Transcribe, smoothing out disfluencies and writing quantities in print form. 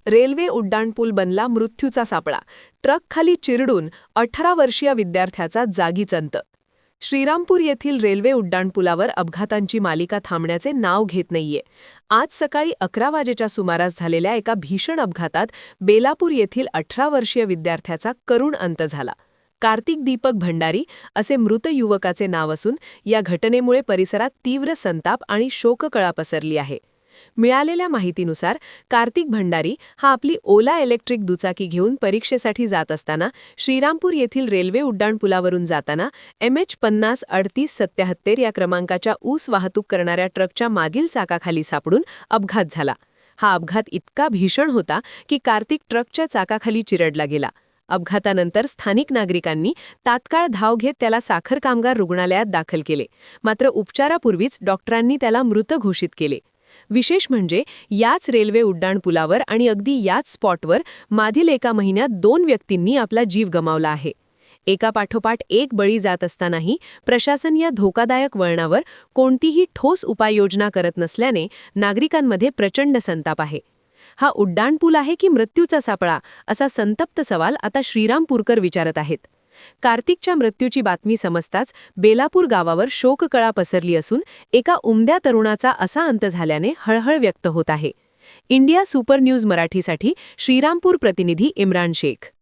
Railway उड्डाणपूल बनला मृत्यूचा सापळा. ट्रकखाली चिरडून 18 वर्षीय विद्यार्थ्याचा जागीच अंत. श्रीरामपूर येथील रेल्वे उड्डाणपुलावर अपघातांची मालिका थांबण्याचे नाव घेत नाहीये. आज सकाळी 11 वाजेच्या सुमारास झालेल्या एका भीषण अपघातात बेलापूर येथील 18 वर्षीय विद्यार्थ्याचा करुण अंत झाला. कार्तिक दीपक भंडारी असे मृत युवकाचे नाव असून या घटनेमुळे परिसरात तीव्र संताप आणि शोककळा पसरली आहे. मिळालेल्या माहितीनुसार कार्तिक भंडारी हा आपली ओला इलेक्ट्रिक दुचाकी घेऊन परीक्षेसाठी जात असताना श्रीरामपूर येथील रेल्वे उड्डाणपुलावरून जाताना MH503877 या क्रमांकाच्या ऊस वाहतूक करणाऱ्या ट्रकच्या मागील चाकाखाली सापडून अपघात झाला. हा अपघात इतका भीषण होता की कार्तिक ट्रकच्या चाकाखाली चिरडला गेला. अपघातानंतर स्थानिक नागरिकांनी तात्काळ धाव घेत त्याला साखर कामगार रुग्णालयात दाखल केले. मात्र उपचारापूर्वीच डॉक्टरांनी त्याला मृत घोषित केले. विशेष म्हणजे याच रेल्वे उड्डाणपुलावर आणि अगदी याच स्पॉटवर मागील एका महिन्यात 2 व्यक्तींनी आपला जीव गमावला आहे. एकापाठोपाठ एक बळी जात असतानाही प्रशासन या धोकादायक वळणावर कोणतीही ठोस उपाययोजना करत नसल्याने नागरिकांमध्ये प्रचंड संताप आहे. हा उड्डाणपूल आहे की मृत्यूचा सापळा, असा संतप्त सवाल आता श्रीरामपूरकर विचारत आहेत. कार्तिकच्या मृत्यूची बातमी समजताच बेलापूर गावावर शोककळा पसरली असून एका उमद्या तरुणाचा असा अंत झाल्याने हळहळ व्यक्त होत आहे. इंडिया सुपर न्यूज मराठीसाठी श्रीरामपूर प्रतिनिधी इम्रान शेख.